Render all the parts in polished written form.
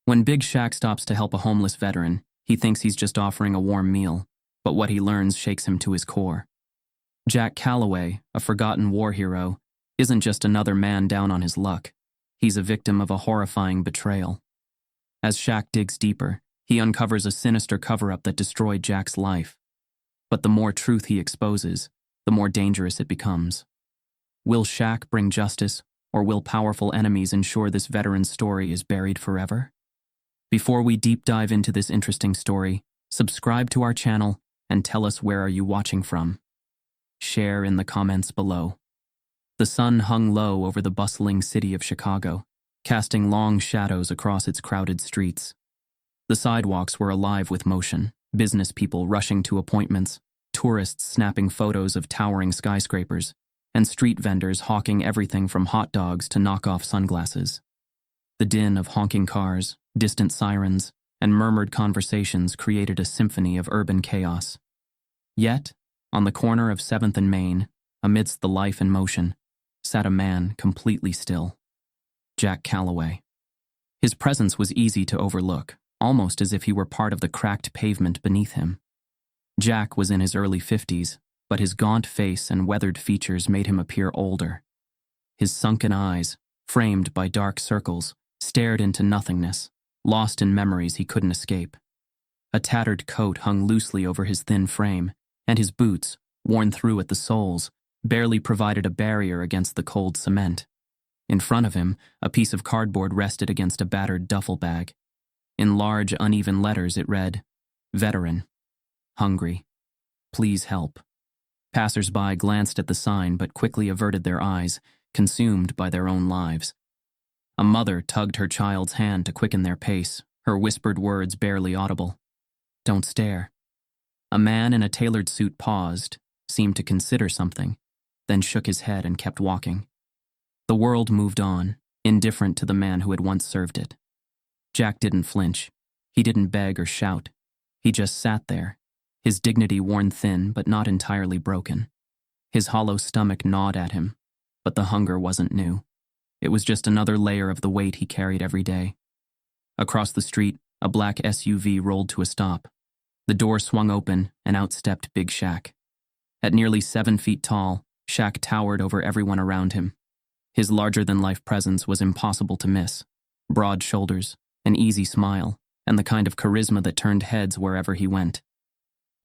When Big Shaq stops to help a homeless veteran, he thinks he's just offering a warm meal, but what he learns shakes him to his core. Jack Calloway, a forgotten war hero, isn't just another man down on his luck. He's a victim of a horrifying betrayal. As Shaq digs deeper, he uncovers a sinister cover-up that destroyed Jack's life. But the more truth he exposes, the more dangerous it becomes. Will Shaq bring justice, or will powerful enemies ensure this veteran's story is buried forever? Before we deep dive into this interesting story, subscribe to our channel and tell us where are you watching from. Share in the comments below. The sun hung low over the bustling city of Chicago, casting long shadows across its crowded streets. The sidewalks were alive with motion, business people rushing to appointments, tourists snapping photos of towering skyscrapers, and street vendors hawking everything from hot dogs to knockoff sunglasses. The din of honking cars, distant sirens, and murmured conversations created a symphony of urban chaos. Yet, on the corner of 7th and Main, amidst the life and motion, sat a man completely still. Jack Calloway. His presence was easy to overlook, almost as if he were part of the cracked pavement beneath him. Jack was in his early 50s, but his gaunt face and weathered features made him appear older. His sunken eyes, framed by dark circles, stared into nothingness, lost in memories he couldn't escape. A tattered coat hung loosely over his thin frame, and his boots, worn through at the soles, barely provided a barrier against the cold cement. In front of him, a piece of cardboard rested against a battered duffel bag. In large, uneven letters it read, "Veteran. Hungry. Please help." Passers-by glanced at the sign but quickly averted their eyes, consumed by their own lives. A mother tugged her child's hand to quicken their pace, her whispered words barely audible. "Don't stare." A man in a tailored suit paused, seemed to consider something, then shook his head and kept walking. The world moved on, indifferent to the man who had once served it. Jack didn't flinch. He didn't beg or shout. He just sat there, his dignity worn thin but not entirely broken. His hollow stomach gnawed at him, but the hunger wasn't new. It was just another layer of the weight he carried every day. Across the street, a black SUV rolled to a stop. The door swung open, and out stepped Big Shaq. At nearly 7 feet tall, Shaq towered over everyone around him. His larger-than-life presence was impossible to miss. Broad shoulders, an easy smile, and the kind of charisma that turned heads wherever he went.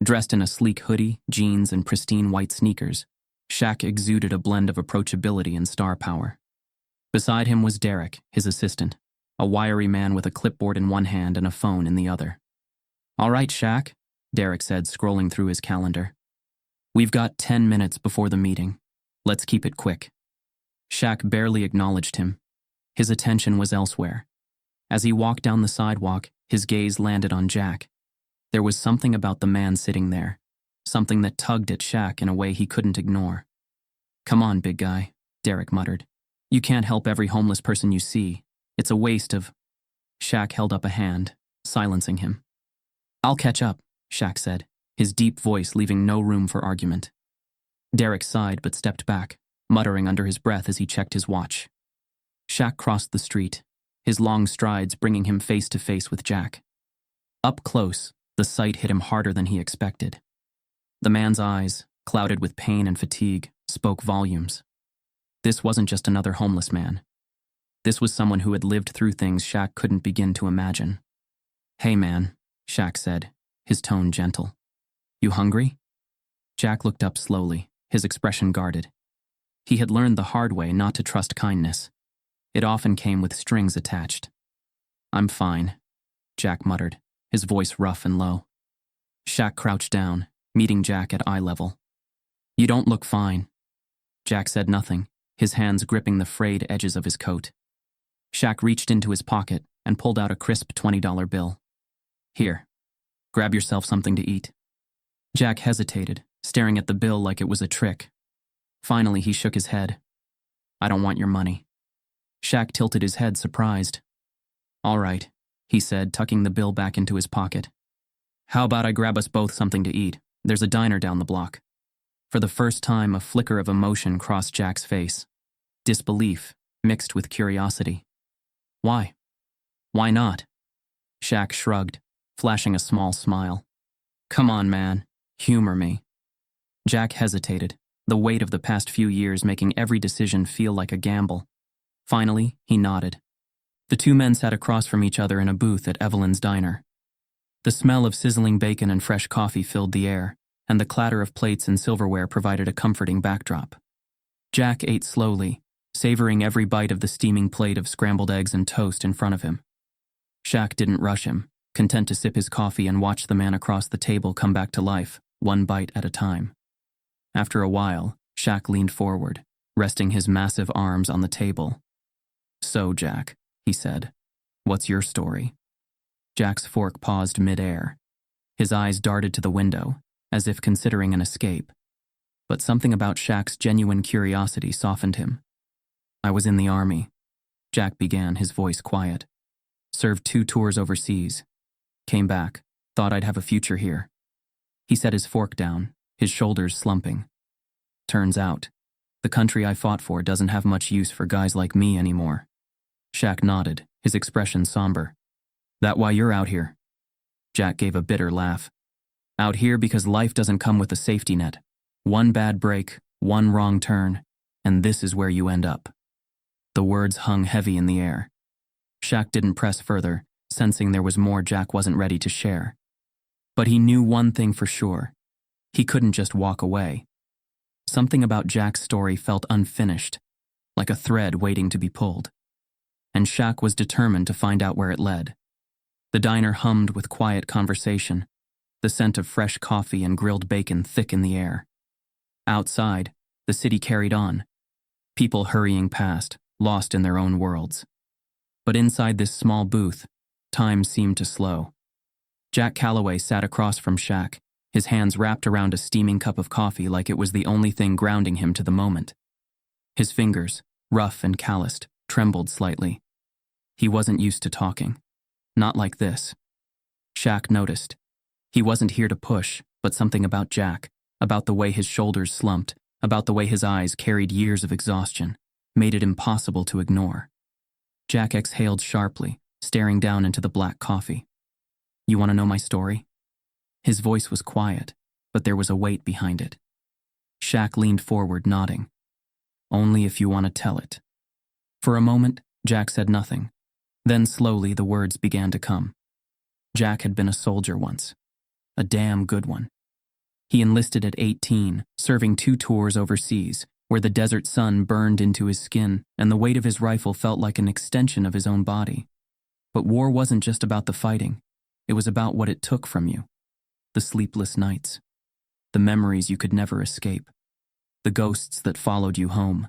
Dressed in a sleek hoodie, jeans, and pristine white sneakers, Shaq exuded a blend of approachability and star power. Beside him was Derek, his assistant, a wiry man with a clipboard in one hand and a phone in the other. "All right, Shaq," Derek said, scrolling through his calendar. "We've got 10 minutes before the meeting. Let's keep it quick." Shaq barely acknowledged him. His attention was elsewhere. As he walked down the sidewalk, his gaze landed on Jack. There was something about the man sitting there, something that tugged at Shaq in a way he couldn't ignore. "Come on, big guy," Derek muttered. "You can't help every homeless person you see. It's a waste of—" Shaq held up a hand, silencing him. "I'll catch up," Shaq said, his deep voice leaving no room for argument. Derek sighed but stepped back, muttering under his breath as he checked his watch. Shaq crossed the street, his long strides bringing him face to face with Jack. Up close, the sight hit him harder than he expected. The man's eyes, clouded with pain and fatigue, spoke volumes. This wasn't just another homeless man. This was someone who had lived through things Shaq couldn't begin to imagine. "Hey man," Shaq said, his tone gentle. "You hungry?" Jack looked up slowly, his expression guarded. He had learned the hard way not to trust kindness. It often came with strings attached. "I'm fine," Jack muttered, his voice rough and low. Shaq crouched down, meeting Jack at eye level. "You don't look fine." Jack said nothing, his hands gripping the frayed edges of his coat. Shaq reached into his pocket and pulled out a crisp $20 bill. "Here, grab yourself something to eat." Jack hesitated, staring at the bill like it was a trick. Finally, he shook his head. "I don't want your money." Shaq tilted his head, surprised. "All right," he said, tucking the bill back into his pocket. "How about I grab us both something to eat? There's a diner down the block." For the first time, a flicker of emotion crossed Jack's face. Disbelief, mixed with curiosity. "Why? Why not?" Shaq shrugged, flashing a small smile. Come on, man. Humor me. Jack hesitated, the weight of the past few years making every decision feel like a gamble. Finally, he nodded. The two men sat across from each other in a booth at Evelyn's diner. The smell of sizzling bacon and fresh coffee filled the air, and the clatter of plates and silverware provided a comforting backdrop. Jack ate slowly, savoring every bite of the steaming plate of scrambled eggs and toast in front of him. Shaq didn't rush him, content to sip his coffee and watch the man across the table come back to life, one bite at a time. After a while, Shaq leaned forward, resting his massive arms on the table. So, Jack, he said, what's your story? Jack's fork paused mid-air. His eyes darted to the window, as if considering an escape. But something about Shaq's genuine curiosity softened him. I was in the army. Jack began, his voice quiet. Served 2 tours overseas. Came back, thought I'd have a future here. He set his fork down, his shoulders slumping. Turns out, the country I fought for doesn't have much use for guys like me anymore. Shaq nodded, his expression somber. That why you're out here? Jack gave a bitter laugh. Out here because life doesn't come with a safety net. One bad break, one wrong turn, and this is where you end up. The words hung heavy in the air. Shaq didn't press further, sensing there was more Jack wasn't ready to share. But he knew one thing for sure. He couldn't just walk away. Something about Jack's story felt unfinished, like a thread waiting to be pulled. And Shaq was determined to find out where it led. The diner hummed with quiet conversation, the scent of fresh coffee and grilled bacon thick in the air. Outside, the city carried on, people hurrying past, lost in their own worlds. But inside this small booth, time seemed to slow. Jack Calloway sat across from Shaq, his hands wrapped around a steaming cup of coffee like it was the only thing grounding him to the moment. His fingers, rough and calloused, trembled slightly. He wasn't used to talking. Not like this. Shaq noticed. He wasn't here to push, but something about Jack, about the way his shoulders slumped, about the way his eyes carried years of exhaustion, made it impossible to ignore. Jack exhaled sharply, staring down into the black coffee. You want to know my story? His voice was quiet, but there was a weight behind it. Shaq leaned forward, nodding. Only if you want to tell it. For a moment, Jack said nothing. Then slowly the words began to come. Jack had been a soldier once. A damn good one. He enlisted at 18, serving 2 tours overseas, where the desert sun burned into his skin and the weight of his rifle felt like an extension of his own body. But war wasn't just about the fighting. It was about what it took from you. The sleepless nights. The memories you could never escape. The ghosts that followed you home.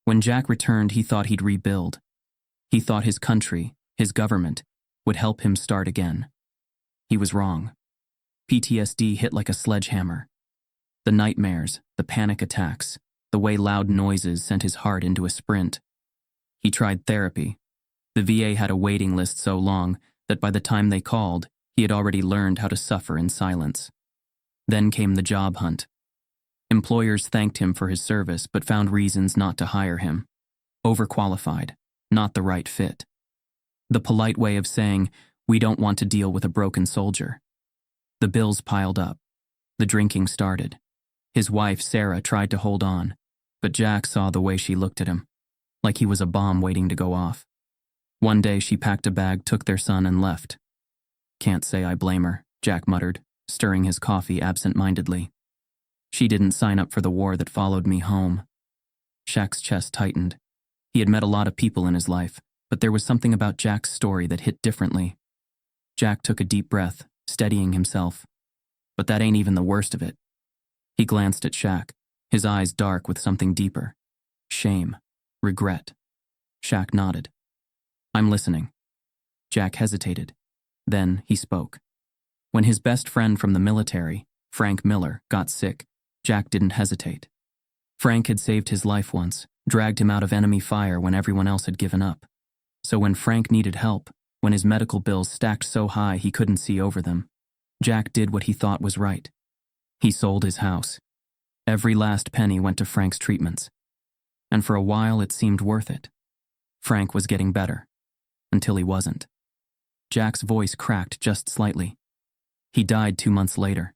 When Jack returned, he thought he'd rebuild. He thought his country, his government, would help him start again. He was wrong. PTSD hit like a sledgehammer. The nightmares, the panic attacks, the way loud noises sent his heart into a sprint. He tried therapy. The VA had a waiting list so long that by the time they called, he had already learned how to suffer in silence. Then came the job hunt. Employers thanked him for his service but found reasons not to hire him. Overqualified, not the right fit. The polite way of saying, we don't want to deal with a broken soldier. The bills piled up. The drinking started. His wife, Sarah, tried to hold on, but Jack saw the way she looked at him, like he was a bomb waiting to go off. One day she packed a bag, took their son, and left. Can't say I blame her, Jack muttered, stirring his coffee absent-mindedly. She didn't sign up for the war that followed me home. Shaq's chest tightened. He had met a lot of people in his life, but there was something about Jack's story that hit differently. Jack took a deep breath, steadying himself. But that ain't even the worst of it. He glanced at Shaq, his eyes dark with something deeper. Shame. Regret. Shaq nodded. I'm listening. Jack hesitated. Then he spoke. When his best friend from the military, Frank Miller, got sick, Jack didn't hesitate. Frank had saved his life once, dragged him out of enemy fire when everyone else had given up. So when Frank needed help, when his medical bills stacked so high he couldn't see over them, Jack did what he thought was right. He sold his house. Every last penny went to Frank's treatments. And for a while it seemed worth it. Frank was getting better. Until he wasn't. Jack's voice cracked just slightly. He died 2 months later.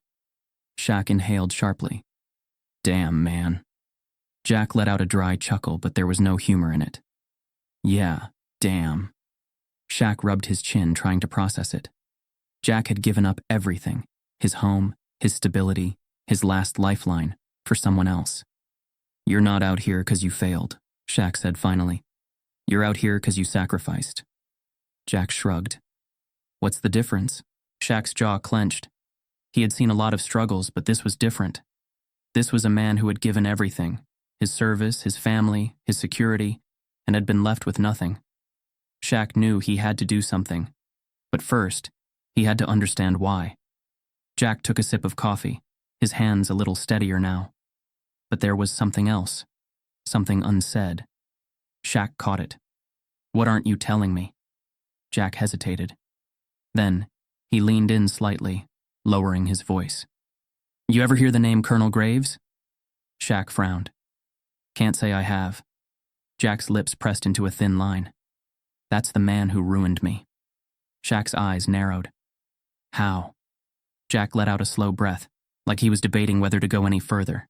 Shaq inhaled sharply. Damn, man. Jack let out a dry chuckle, but there was no humor in it. Yeah, damn. Shaq rubbed his chin, trying to process it. Jack had given up everything, his home, his stability, his last lifeline, for someone else. You're not out here because you failed, Shaq said finally. You're out here because you sacrificed. Jack shrugged. What's the difference? Shaq's jaw clenched. He had seen a lot of struggles, but this was different. This was a man who had given everything, his service, his family, his security, and had been left with nothing. Shaq knew he had to do something, but first, he had to understand why. Jack took a sip of coffee, his hands a little steadier now. But there was something else, something unsaid. Shaq caught it. What aren't you telling me? Jack hesitated. Then, he leaned in slightly, lowering his voice. You ever hear the name Colonel Graves? Shaq frowned. Can't say I have. Jack's lips pressed into a thin line. That's the man who ruined me. Shaq's eyes narrowed. How? Jack let out a slow breath, like he was debating whether to go any further.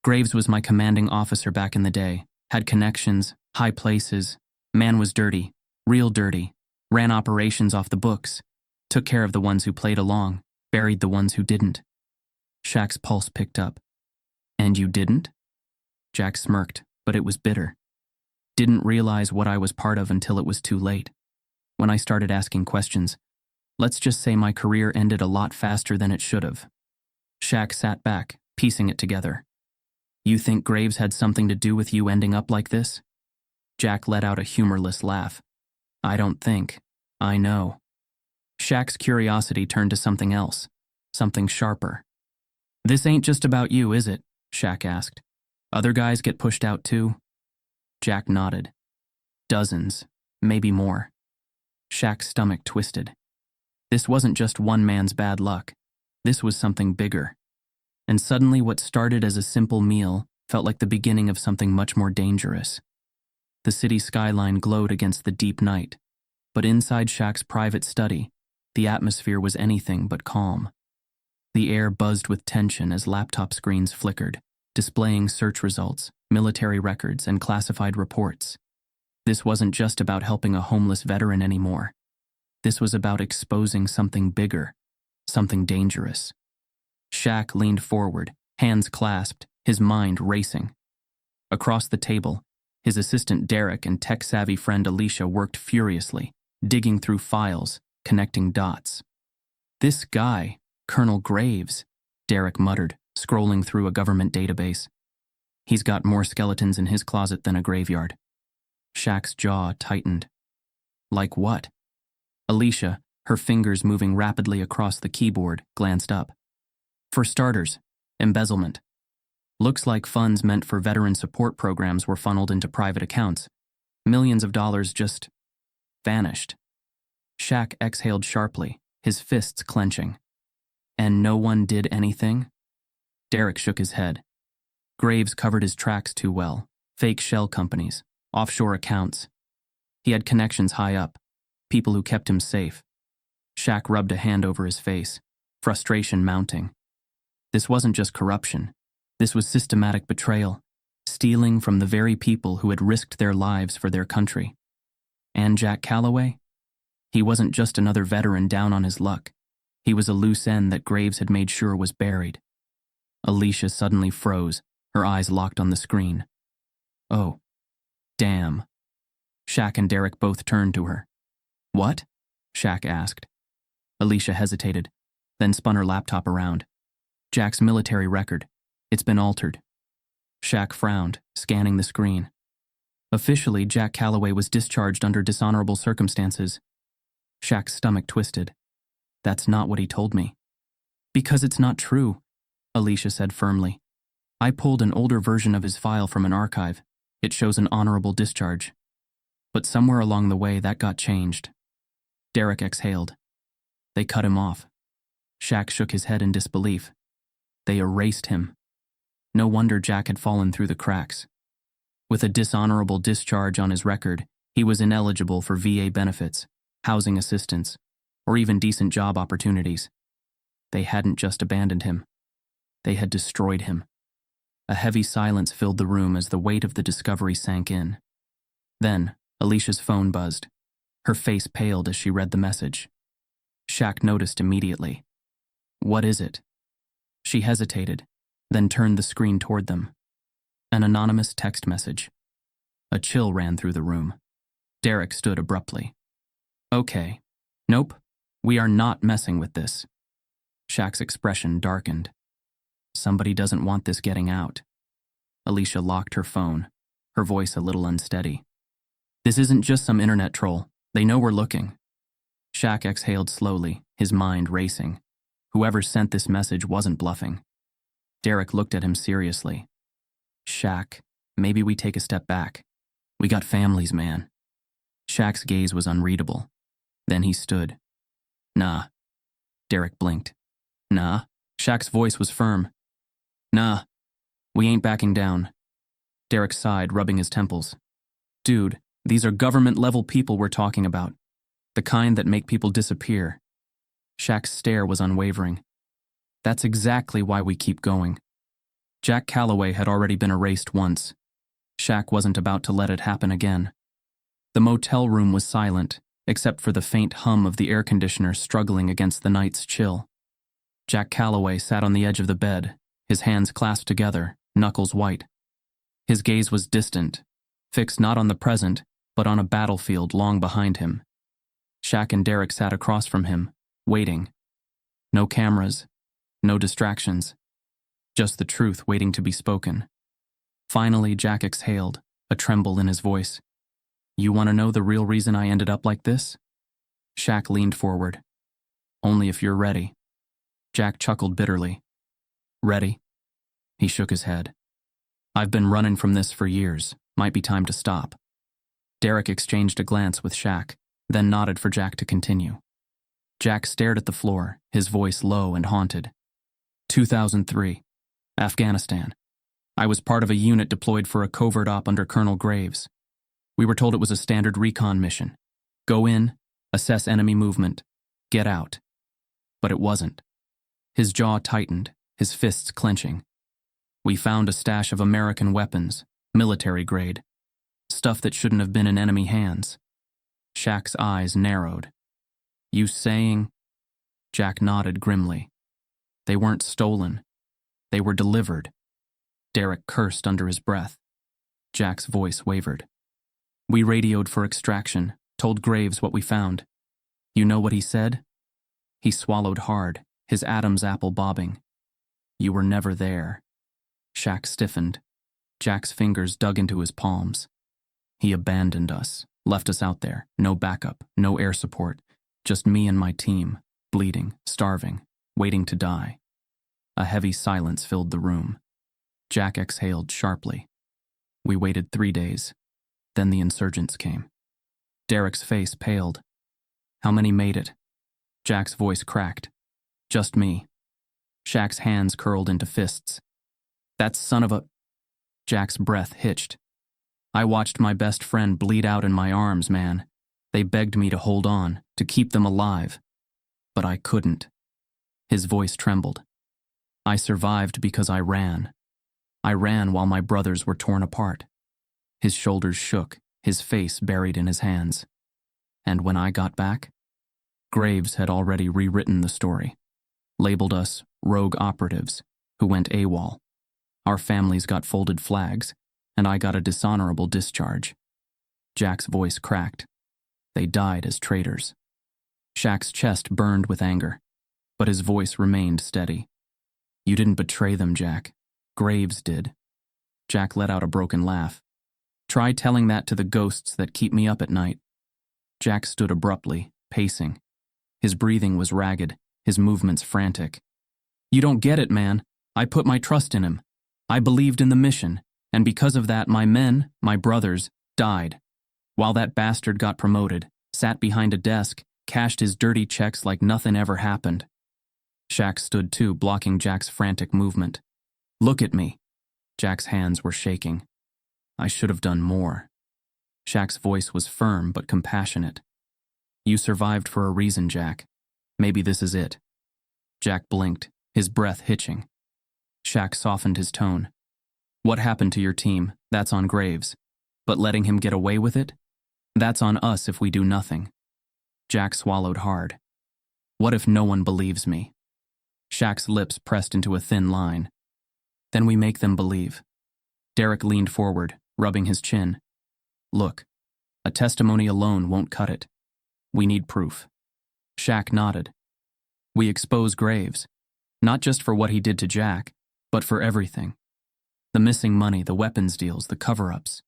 Graves was my commanding officer back in the day, had connections, high places, man was dirty, real dirty, ran operations off the books, took care of the ones who played along, buried the ones who didn't. Shaq's pulse picked up. And you didn't? Jack smirked, but it was bitter. Didn't realize what I was part of until it was too late. When I started asking questions, let's just say my career ended a lot faster than it should have. Shaq sat back, piecing it together. You think Graves had something to do with you ending up like this? Jack let out a humorless laugh. I don't think. I know. Shaq's curiosity turned to something else, something sharper. This ain't just about you, is it? Shaq asked. Other guys get pushed out too? Jack nodded. Dozens, maybe more. Shaq's stomach twisted. This wasn't just one man's bad luck. This was something bigger. And suddenly what started as a simple meal felt like the beginning of something much more dangerous. The city skyline glowed against the deep night, but inside Shaq's private study, the atmosphere was anything but calm. The air buzzed with tension as laptop screens flickered, displaying search results, military records, and classified reports. This wasn't just about helping a homeless veteran anymore. This was about exposing something bigger, something dangerous. Shaq leaned forward, hands clasped, his mind racing. Across the table, his assistant Derek and tech-savvy friend Alicia worked furiously, digging through files, connecting dots. This guy, Colonel Graves, Derek muttered, scrolling through a government database. He's got more skeletons in his closet than a graveyard. Shaq's jaw tightened. Like what? Alicia, her fingers moving rapidly across the keyboard, glanced up. For starters, embezzlement. Looks like funds meant for veteran support programs were funneled into private accounts. Millions of dollars just vanished. Shaq exhaled sharply, his fists clenching. And no one did anything? Derek shook his head. Graves covered his tracks too well. Fake shell companies, offshore accounts. He had connections high up, people who kept him safe. Shaq rubbed a hand over his face, frustration mounting. This wasn't just corruption. This was systematic betrayal, stealing from the very people who had risked their lives for their country. And Jack Calloway? He wasn't just another veteran down on his luck. He was a loose end that Graves had made sure was buried. Alicia suddenly froze, her eyes locked on the screen. Oh, damn. Shaq and Derek both turned to her. What? Shaq asked. Alicia hesitated, then spun her laptop around. Jack's military record. It's been altered. Shaq frowned, scanning the screen. Officially, Jack Calloway was discharged under dishonorable circumstances. Shaq's stomach twisted. That's not what he told me. Because it's not true, Alicia said firmly. I pulled an older version of his file from an archive. It shows an honorable discharge. But somewhere along the way, that got changed. Derek exhaled. They cut him off. Shaq shook his head in disbelief. They erased him. No wonder Jack had fallen through the cracks. With a dishonorable discharge on his record, he was ineligible for VA benefits, housing assistance, or even decent job opportunities. They hadn't just abandoned him. They had destroyed him. A heavy silence filled the room as the weight of the discovery sank in. Then, Alicia's phone buzzed. Her face paled as she read the message. Shaq noticed immediately. "What is it?" She hesitated, then turned the screen toward them. An anonymous text message. A chill ran through the room. Derek stood abruptly. "Okay. Nope. We are not messing with this." Shaq's expression darkened. "Somebody doesn't want this getting out." Alicia locked her phone, her voice a little unsteady. "This isn't just some internet troll. They know we're looking." Shaq exhaled slowly, his mind racing. Whoever sent this message wasn't bluffing. Derek looked at him seriously. "Shaq, maybe we take a step back. We got families, man." Shaq's gaze was unreadable. Then he stood. "Nah." Derek blinked. "Nah?" Shaq's voice was firm. "Nah. We ain't backing down." Derek sighed, rubbing his temples. "Dude, these are government-level people we're talking about. The kind that make people disappear." Shaq's stare was unwavering. "That's exactly why we keep going." Jack Calloway had already been erased once. Shaq wasn't about to let it happen again. The motel room was silent, except for the faint hum of the air conditioner struggling against the night's chill. Jack Calloway sat on the edge of the bed, his hands clasped together, knuckles white. His gaze was distant, fixed not on the present, but on a battlefield long behind him. Shaq and Derek sat across from him, waiting. No cameras, no distractions, just the truth waiting to be spoken. Finally, Jack exhaled, a tremble in his voice. "You want to know the real reason I ended up like this?" Shaq leaned forward. "Only if you're ready." Jack chuckled bitterly. "Ready?" He shook his head. "I've been running from this for years. Might be time to stop." Derek exchanged a glance with Shaq, then nodded for Jack to continue. Jack stared at the floor, his voice low and haunted. 2003, Afghanistan. I was part of a unit deployed for a covert op under Colonel Graves. We were told it was a standard recon mission. Go in, assess enemy movement, get out. But it wasn't. His jaw tightened, his fists clenching. We found a stash of American weapons, military grade. Stuff that shouldn't have been in enemy hands. Shaq's eyes narrowed. "You saying?" Jack nodded grimly. "They weren't stolen. They were delivered." Derek cursed under his breath. Jack's voice wavered. "We radioed for extraction, told Graves what we found. You know what he said?" He swallowed hard, his Adam's apple bobbing. "You were never there." Shaq stiffened. Jack's fingers dug into his palms. "He abandoned us, left us out there, no backup, no air support, just me and my team, bleeding, starving, waiting to die." A heavy silence filled the room. Jack exhaled sharply. "We waited 3 days. Then the insurgents came." Derek's face paled. "How many made it?" Jack's voice cracked. "Just me." Shaq's hands curled into fists. "That son of a..." Jack's breath hitched. "I watched my best friend bleed out in my arms, man. They begged me to hold on, to keep them alive. But I couldn't." His voice trembled. "I survived because I ran. I ran while my brothers were torn apart." His shoulders shook, his face buried in his hands. "And when I got back?" Graves had already rewritten the story. Labeled us rogue operatives who went AWOL. Our families got folded flags, and I got a dishonorable discharge. Jack's voice cracked. "They died as traitors." Shaq's chest burned with anger, but his voice remained steady. "You didn't betray them, Jack. Graves did." Jack let out a broken laugh. "Try telling that to the ghosts that keep me up at night." Jack stood abruptly, pacing. His breathing was ragged, his movements frantic. "You don't get it, man. I put my trust in him. I believed in the mission, and because of that, my men, my brothers, died. While that bastard got promoted, sat behind a desk, cashed his dirty checks like nothing ever happened." Shaq stood too, blocking Jack's frantic movement. "Look at me." Jack's hands were shaking. "I should have done more." Shaq's voice was firm but compassionate. "You survived for a reason, Jack. Maybe this is it. Jack blinked, his breath hitching. Shaq softened his tone. What happened to your team? That's on Graves. But letting him get away with it? That's on us if we do nothing. Jack swallowed hard. What if no one believes me? Shaq's lips pressed into a thin line. Then we make them believe. Derek leaned forward, rubbing his chin. Look, a testimony alone won't cut it. We need proof. Shaq nodded. We expose Graves, not just for what he did to Jack, but for everything. The missing money, the weapons deals, the cover-ups.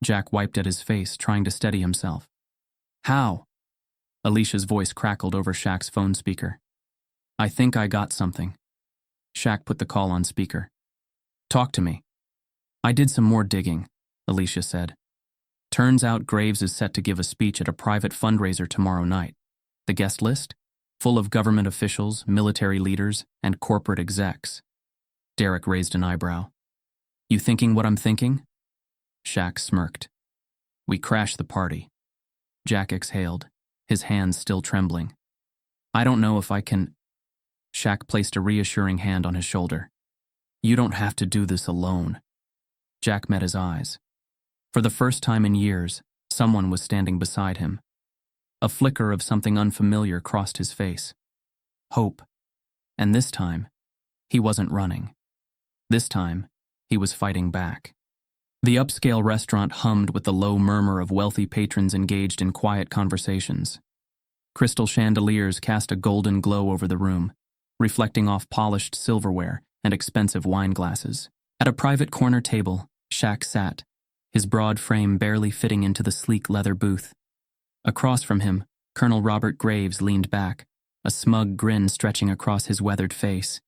Jack wiped at his face, trying to steady himself. How? Alicia's voice crackled over Shaq's phone speaker. I think I got something. Shaq put the call on speaker. Talk to me. I did some more digging, Alicia said. Turns out Graves is set to give a speech at a private fundraiser tomorrow night. The guest list? Full of government officials, military leaders, and corporate execs. Derek raised an eyebrow. You thinking what I'm thinking? Shaq smirked. We crashed the party. Jack exhaled, his hands still trembling. I don't know if I can... Shaq placed a reassuring hand on his shoulder. You don't have to do this alone. Jack met his eyes. For the first time in years, someone was standing beside him. A flicker of something unfamiliar crossed his face. Hope. And this time, he wasn't running. This time, he was fighting back. The upscale restaurant hummed with the low murmur of wealthy patrons engaged in quiet conversations. Crystal chandeliers cast a golden glow over the room, reflecting off polished silverware and expensive wine glasses. At a private corner table, Shaq sat, his broad frame barely fitting into the sleek leather booth. Across from him, Colonel Robert Graves leaned back, a smug grin stretching across his weathered face.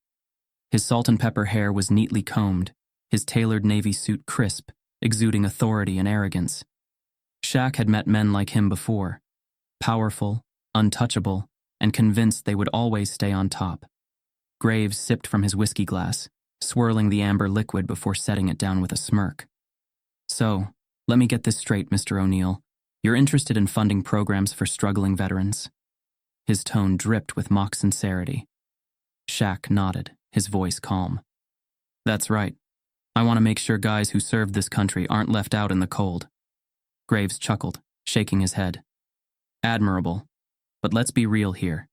His salt and pepper hair was neatly combed, his tailored navy suit crisp, exuding authority and arrogance. Shaq had met men like him before, powerful, untouchable, and convinced they would always stay on top. Graves sipped from his whiskey glass, swirling the amber liquid before setting it down with a smirk. So, let me get this straight, Mr. O'Neill. You're interested in funding programs for struggling veterans? His tone dripped with mock sincerity. Shaq nodded, his voice calm. That's right. I want to make sure guys who served this country aren't left out in the cold. Graves chuckled, shaking his head. Admirable. But let's be real here.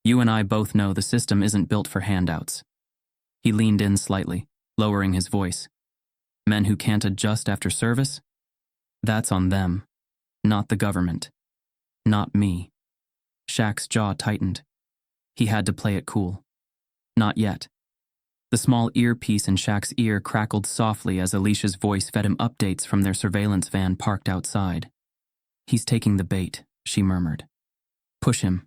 You and I both know the system isn't built for handouts. He leaned in slightly, lowering his voice. Men who can't adjust after service? That's on them. Not the government. Not me. Shaq's jaw tightened. He had to play it cool. Not yet. The small earpiece in Shaq's ear crackled softly as Alicia's voice fed him updates from their surveillance van parked outside. He's taking the bait, she murmured. Push him.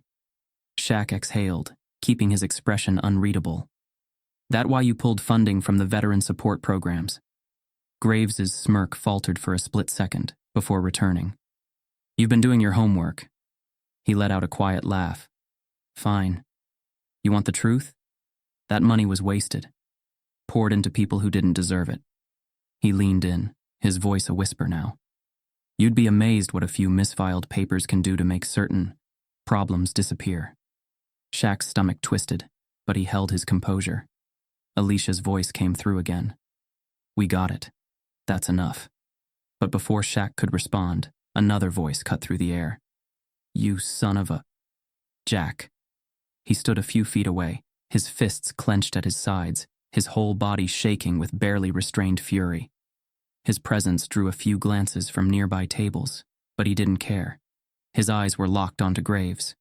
Shaq exhaled, keeping his expression unreadable. That why you pulled funding from the veteran support programs? Graves's smirk faltered for a split second before returning. You've been doing your homework. He let out a quiet laugh. Fine. You want the truth? That money was wasted. Poured into people who didn't deserve it. He leaned in, his voice a whisper now. You'd be amazed what a few misfiled papers can do to make certain problems disappear. Shaq's stomach twisted, but he held his composure. Alicia's voice came through again. We got it. That's enough. But before Shaq could respond, another voice cut through the air. You son of a... Jack. He stood a few feet away, his fists clenched at his sides, his whole body shaking with barely restrained fury. His presence drew a few glances from nearby tables, but he didn't care. His eyes were locked onto Graves.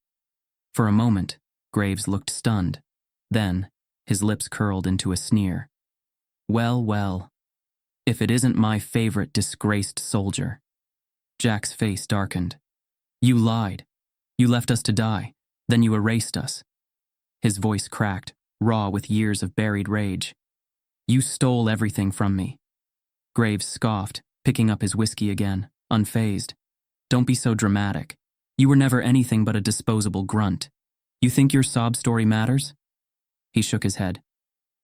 For a moment, Graves looked stunned. Then, his lips curled into a sneer. Well, well. If it isn't my favorite disgraced soldier. Jack's face darkened. You lied. You left us to die. Then you erased us. His voice cracked, raw with years of buried rage. You stole everything from me. Graves scoffed, picking up his whiskey again, unfazed. Don't be so dramatic. You were never anything but a disposable grunt. You think your sob story matters? He shook his head.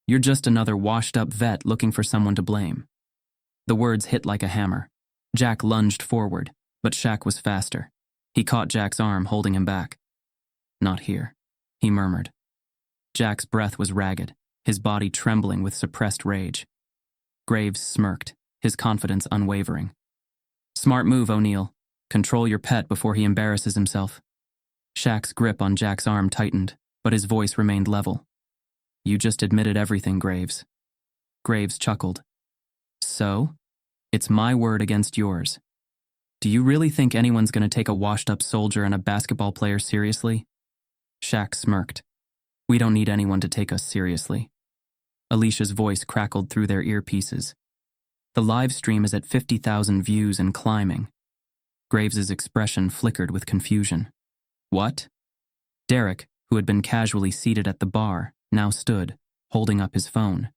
You're just another washed-up vet looking for someone to blame. The words hit like a hammer. Jack lunged forward, but Shaq was faster. He caught Jack's arm, holding him back. Not here. he murmured. Jack's breath was ragged, his body trembling with suppressed rage. Graves smirked, his confidence unwavering. Smart move, O'Neill. Control your pet before he embarrasses himself. Shaq's grip on Jack's arm tightened, but his voice remained level. You just admitted everything, Graves. Graves chuckled. So? It's my word against yours. Do you really think anyone's going to take a washed-up soldier and a basketball player seriously? Shaq smirked. We don't need anyone to take us seriously. Alicia's voice crackled through their earpieces. The live stream is at 50,000 views and climbing. Graves's expression flickered with confusion. What? Derek, who had been casually seated at the bar, now stood, holding up his phone.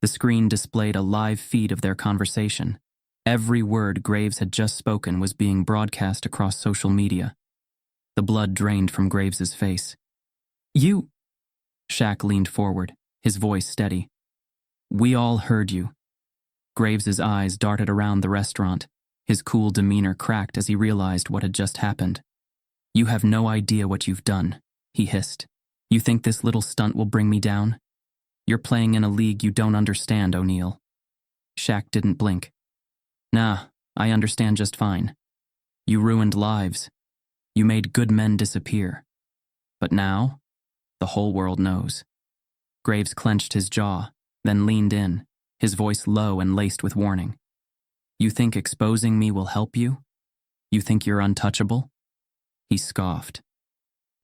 The screen displayed a live feed of their conversation. Every word Graves had just spoken was being broadcast across social media. The blood drained from Graves's face. You... Shaq leaned forward, his voice steady. We all heard you. Graves's eyes darted around the restaurant. His cool demeanor cracked as he realized what had just happened. You have no idea what you've done, he hissed. You think this little stunt will bring me down? You're playing in a league you don't understand, O'Neill. Shaq didn't blink. Nah, I understand just fine. You ruined lives. You made good men disappear. But now, the whole world knows. Graves clenched his jaw, then leaned in, his voice low and laced with warning. You think exposing me will help you? You think you're untouchable? He scoffed.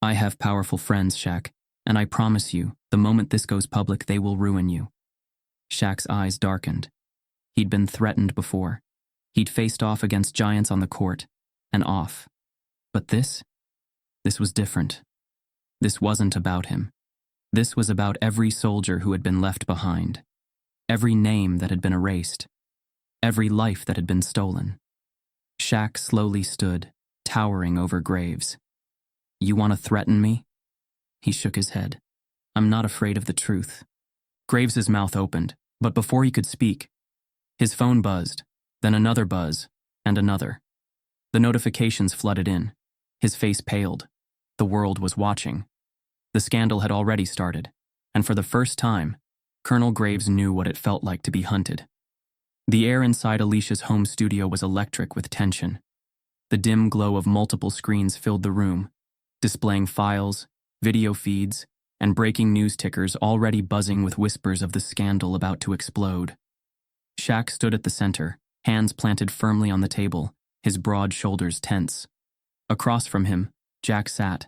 I have powerful friends, Shaq, and I promise you, the moment this goes public, they will ruin you. Shaq's eyes darkened. He'd been threatened before. He'd faced off against giants on the court, and off. But this was different. This wasn't about him. This was about every soldier who had been left behind. Every name that had been erased. Every life that had been stolen. Shaq slowly stood, towering over Graves. You want to threaten me? He shook his head. I'm not afraid of the truth. Graves's mouth opened, but before he could speak, his phone buzzed, then another buzz, and another. The notifications flooded in. His face paled. The world was watching. The scandal had already started, and for the first time, Colonel Graves knew what it felt like to be hunted. The air inside Alicia's home studio was electric with tension. The dim glow of multiple screens filled the room, displaying files, video feeds, and breaking news tickers already buzzing with whispers of the scandal about to explode. Shaq stood at the center, hands planted firmly on the table, his broad shoulders tense. Across from him, Jack sat,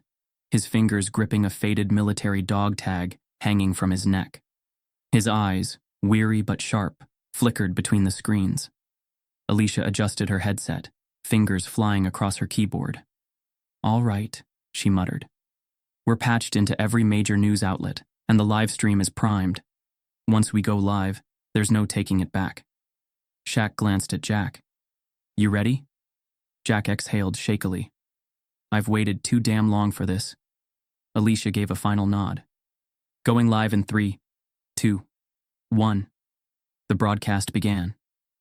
his fingers gripping a faded military dog tag hanging from his neck. His eyes, weary but sharp, flickered between the screens. Alicia adjusted her headset, fingers flying across her keyboard. All right, she muttered. We're patched into every major news outlet, and the live stream is primed. Once we go live, there's no taking it back. Shaq glanced at Jack. You ready? Jack exhaled shakily. I've waited too damn long for this. Alicia gave a final nod. Going live in 3, 2, 1. The broadcast began.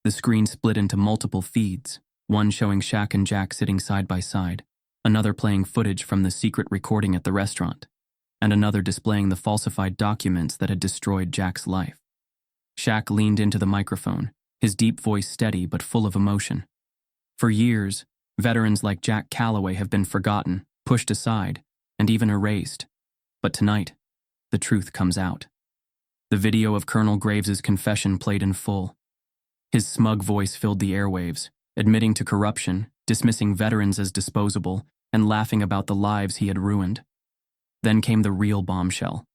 The screen split into multiple feeds, one showing Shaq and Jack sitting side by side, another playing footage from the secret recording at the restaurant, and another displaying the falsified documents that had destroyed Jack's life. Shaq leaned into the microphone, his deep voice steady but full of emotion. For years, veterans like Jack Calloway have been forgotten, pushed aside, and even erased. But tonight, the truth comes out. The video of Colonel Graves's confession played in full. His smug voice filled the airwaves, admitting to corruption, dismissing veterans as disposable, and laughing about the lives he had ruined. Then came the real bombshell.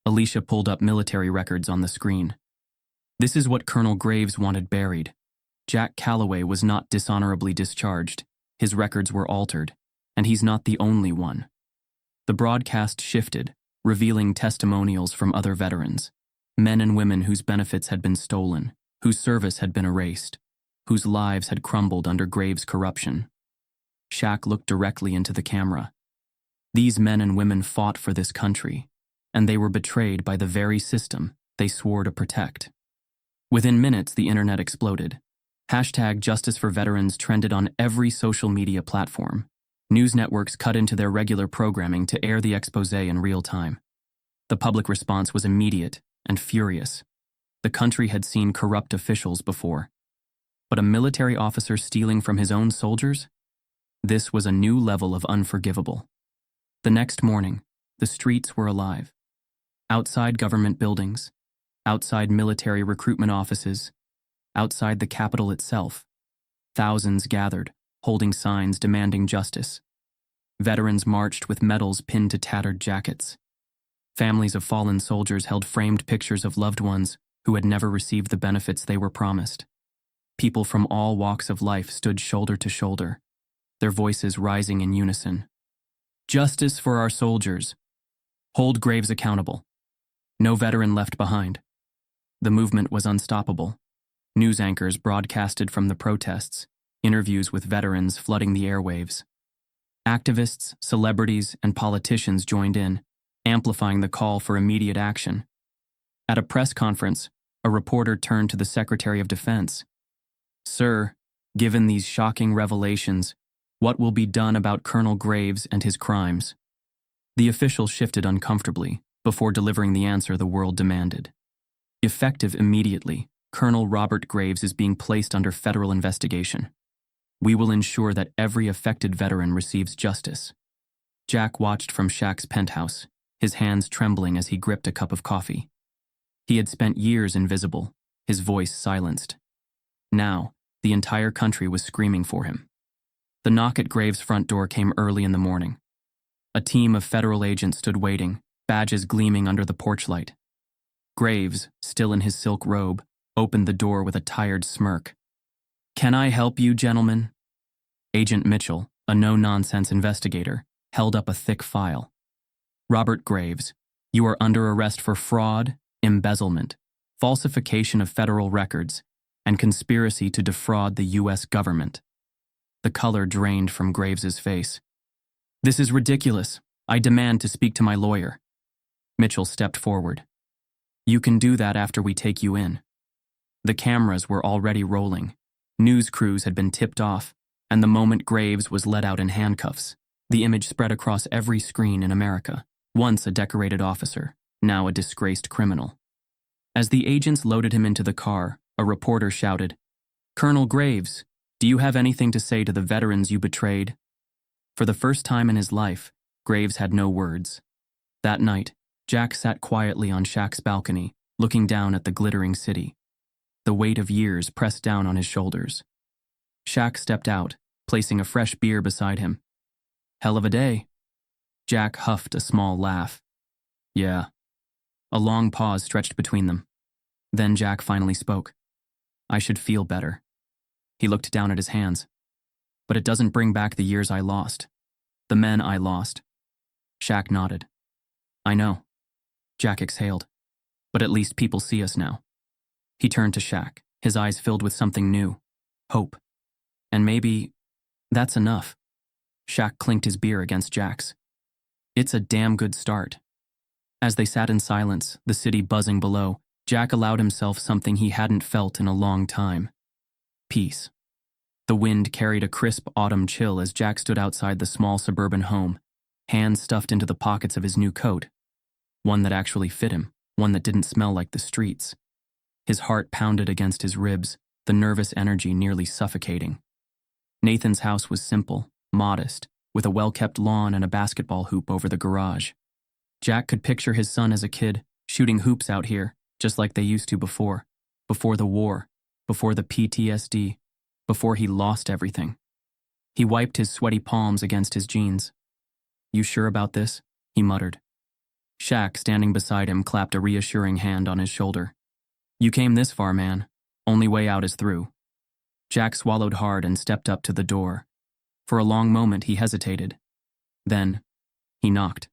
Alicia pulled up military records on the screen. This is what Colonel Graves wanted buried. Jack Calloway was not dishonorably discharged. His records were altered, and he's not the only one. The broadcast shifted, revealing testimonials from other veterans, men and women whose benefits had been stolen, whose service had been erased, whose lives had crumbled under Graves' corruption. Shaq looked directly into the camera. These men and women fought for this country, and they were betrayed by the very system they swore to protect. Within minutes, the internet exploded. #JusticeForVeterans trended on every social media platform. News networks cut into their regular programming to air the expose in real time. The public response was immediate and furious. The country had seen corrupt officials before. But a military officer stealing from his own soldiers? This was a new level of unforgivable. The next morning, the streets were alive. Outside government buildings, outside military recruitment offices, outside the Capitol itself, thousands gathered, holding signs demanding justice. Veterans marched with medals pinned to tattered jackets. Families of fallen soldiers held framed pictures of loved ones who had never received the benefits they were promised. People from all walks of life stood shoulder to shoulder, their voices rising in unison. Justice for our soldiers. Hold graves accountable. No veteran left behind. The movement was unstoppable. News anchors broadcasted from the protests, interviews with veterans flooding the airwaves. Activists, celebrities, and politicians joined in, amplifying the call for immediate action. At a press conference, a reporter turned to the Secretary of Defense. "Sir, given these shocking revelations, what will be done about Colonel Graves and his crimes?" The official shifted uncomfortably before delivering the answer the world demanded. Effective immediately, Colonel Robert Graves is being placed under federal investigation. We will ensure that every affected veteran receives justice. Jack watched from Shaq's penthouse, his hands trembling as he gripped a cup of coffee. He had spent years invisible, his voice silenced. Now, the entire country was screaming for him. The knock at Graves' front door came early in the morning. A team of federal agents stood waiting, badges gleaming under the porch light. Graves, still in his silk robe, opened the door with a tired smirk. "Can I help you, gentlemen?" Agent Mitchell, a no-nonsense investigator, held up a thick file. "Robert Graves, you are under arrest for fraud, embezzlement, falsification of federal records, and conspiracy to defraud the U.S. government." The color drained from Graves's face. "This is ridiculous. I demand to speak to my lawyer." Mitchell stepped forward. "You can do that after we take you in." The cameras were already rolling. News crews had been tipped off, and the moment Graves was led out in handcuffs, the image spread across every screen in America. Once a decorated officer, now a disgraced criminal. As the agents loaded him into the car, a reporter shouted, "Colonel Graves, do you have anything to say to the veterans you betrayed?" For the first time in his life, Graves had no words. That night, Jack sat quietly on Shaq's balcony, looking down at the glittering city. The weight of years pressed down on his shoulders. Shaq stepped out, placing a fresh beer beside him. "Hell of a day." Jack huffed a small laugh. "Yeah." A long pause stretched between them. Then Jack finally spoke. "I should feel better." He looked down at his hands. "But it doesn't bring back the years I lost. The men I lost." Shaq nodded. "I know." Jack exhaled. "But at least people see us now." He turned to Shaq, his eyes filled with something new. Hope. "And maybe that's enough." Shaq clinked his beer against Jack's. "It's a damn good start." As they sat in silence, the city buzzing below, Jack allowed himself something he hadn't felt in a long time. Peace. The wind carried a crisp autumn chill as Jack stood outside the small suburban home, hands stuffed into the pockets of his new coat. One that actually fit him, one that didn't smell like the streets. His heart pounded against his ribs, the nervous energy nearly suffocating. Nathan's house was simple, modest, with a well-kept lawn and a basketball hoop over the garage. Jack could picture his son as a kid, shooting hoops out here, just like they used to before the war, before the PTSD, before he lost everything. He wiped his sweaty palms against his jeans. "You sure about this?" he muttered. Shaq, standing beside him, clapped a reassuring hand on his shoulder. "You came this far, man. Only way out is through." Jack swallowed hard and stepped up to the door. For a long moment he hesitated. Then, he knocked.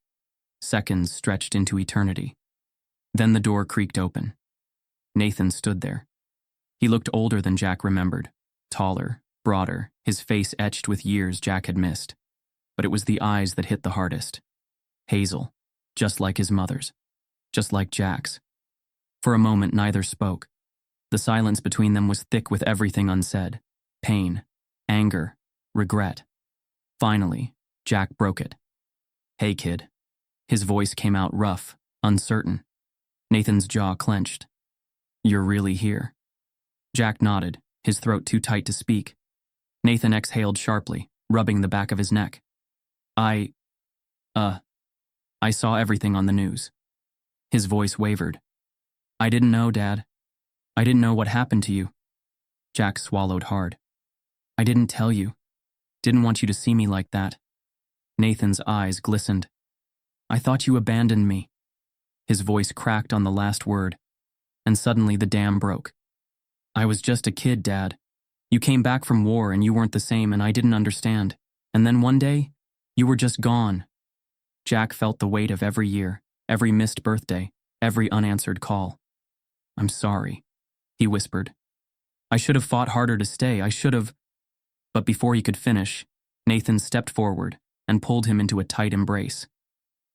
Seconds stretched into eternity. Then the door creaked open. Nathan stood there. He looked older than Jack remembered, taller, broader, his face etched with years Jack had missed. But it was the eyes that hit the hardest. Hazel, just like his mother's, just like Jack's. For a moment neither spoke. The silence between them was thick with everything unsaid. Pain, anger, regret. Finally, Jack broke it. "Hey, kid." His voice came out rough, uncertain. Nathan's jaw clenched. "You're really here?" Jack nodded, his throat too tight to speak. Nathan exhaled sharply, rubbing the back of his neck. I saw everything on the news." His voice wavered. "I didn't know, Dad. I didn't know what happened to you." Jack swallowed hard. "I didn't tell you. Didn't want you to see me like that." Nathan's eyes glistened. "I thought you abandoned me." His voice cracked on the last word, and suddenly the dam broke. "I was just a kid, Dad. You came back from war and you weren't the same and I didn't understand. And then one day, you were just gone." Jack felt the weight of every year, every missed birthday, every unanswered call. "I'm sorry," he whispered. "I should have fought harder to stay. I should have—" But before he could finish, Nathan stepped forward and pulled him into a tight embrace.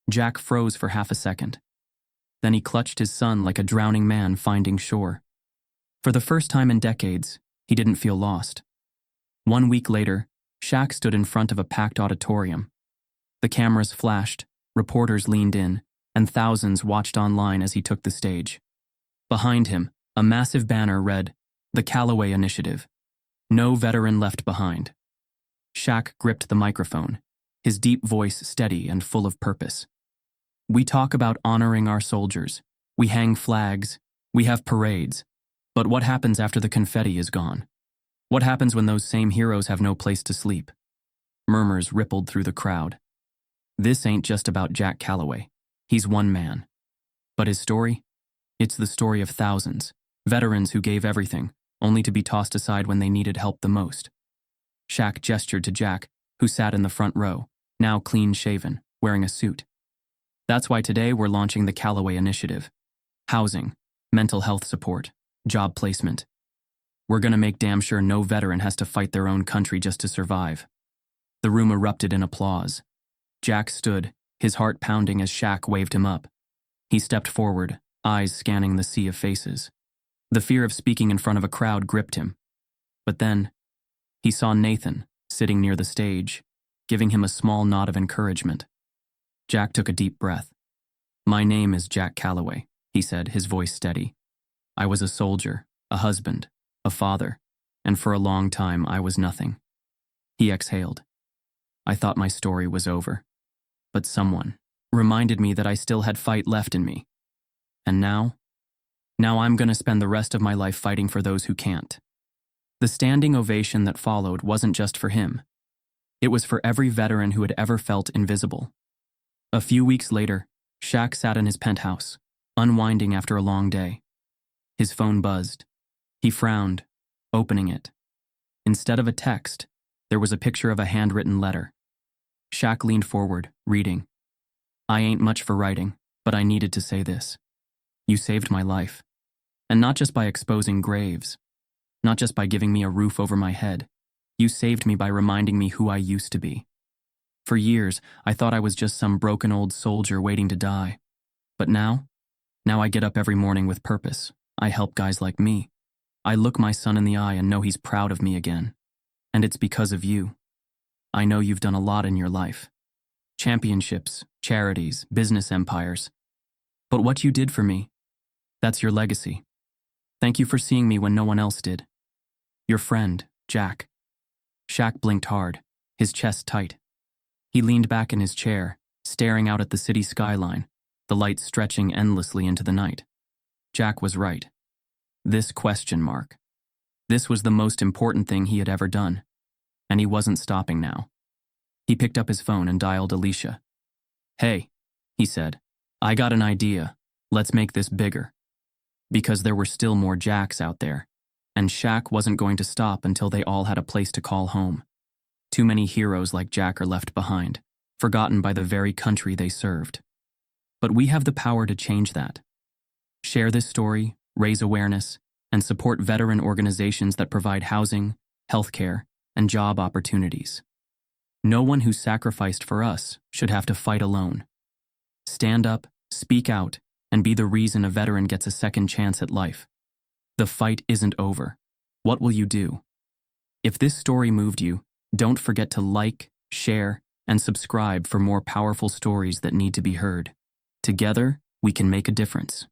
Jack froze for half a second. Then he clutched his son like a drowning man finding shore. For the first time in decades, he didn't feel lost. 1 week later, Shaq stood in front of a packed auditorium. The cameras flashed, reporters leaned in, and thousands watched online as he took the stage. Behind him, a massive banner read, "The Calloway Initiative. No veteran left behind." Shaq gripped the microphone, his deep voice steady and full of purpose. "We talk about honoring our soldiers. We hang flags. We have parades. But what happens after the confetti is gone? What happens when those same heroes have no place to sleep?" Murmurs rippled through the crowd. This ain't just about Jack Calloway. He's one man. But his story? It's the story of thousands, veterans who gave everything, only to be tossed aside when they needed help the most. Shaq gestured to Jack, who sat in the front row, now clean-shaven, wearing a suit. "That's why today we're launching the Calloway Initiative. Housing, mental health support, job placement. We're gonna make damn sure no veteran has to fight their own country just to survive." The room erupted in applause. Jack stood, his heart pounding as Shaq waved him up. He stepped forward, eyes scanning the sea of faces. The fear of speaking in front of a crowd gripped him. But then, he saw Nathan, sitting near the stage, giving him a small nod of encouragement. Jack took a deep breath. "My name is Jack Calloway," he said, his voice steady. "I was a soldier, a husband, a father, and for a long time I was nothing." He exhaled. "I thought my story was over. But someone reminded me that I still had fight left in me. And now I'm gonna spend the rest of my life fighting for those who can't." The standing ovation that followed wasn't just for him. It was for every veteran who had ever felt invisible. A few weeks later, Shaq sat in his penthouse, unwinding after a long day. His phone buzzed. He frowned, opening it. Instead of a text, there was a picture of a handwritten letter. Shaq leaned forward, reading. "I ain't much for writing, but I needed to say this. You saved my life. And not just by exposing graves. Not just by giving me a roof over my head. You saved me by reminding me who I used to be. For years, I thought I was just some broken old soldier waiting to die. But now I get up every morning with purpose. I help guys like me. I look my son in the eye and know he's proud of me again. And it's because of you. I know you've done a lot in your life. Championships, charities, business empires. But what you did for me, that's your legacy. Thank you for seeing me when no one else did. Your friend, Jack." Shaq blinked hard, his chest tight. He leaned back in his chair, staring out at the city skyline, the lights stretching endlessly into the night. Jack was right. This question mark. This was the most important thing he had ever done. And he wasn't stopping now. He picked up his phone and dialed Alicia. "Hey," he said, "I got an idea. Let's make this bigger." Because there were still more Jacks out there, and Shaq wasn't going to stop until they all had a place to call home. Too many heroes like Jack are left behind, forgotten by the very country they served. But we have the power to change that. Share this story, raise awareness, and support veteran organizations that provide housing, healthcare, and job opportunities. No one who sacrificed for us should have to fight alone. Stand up, speak out, and be the reason a veteran gets a second chance at life. The fight isn't over. What will you do? If this story moved you, don't forget to like, share, and subscribe for more powerful stories that need to be heard. Together, we can make a difference.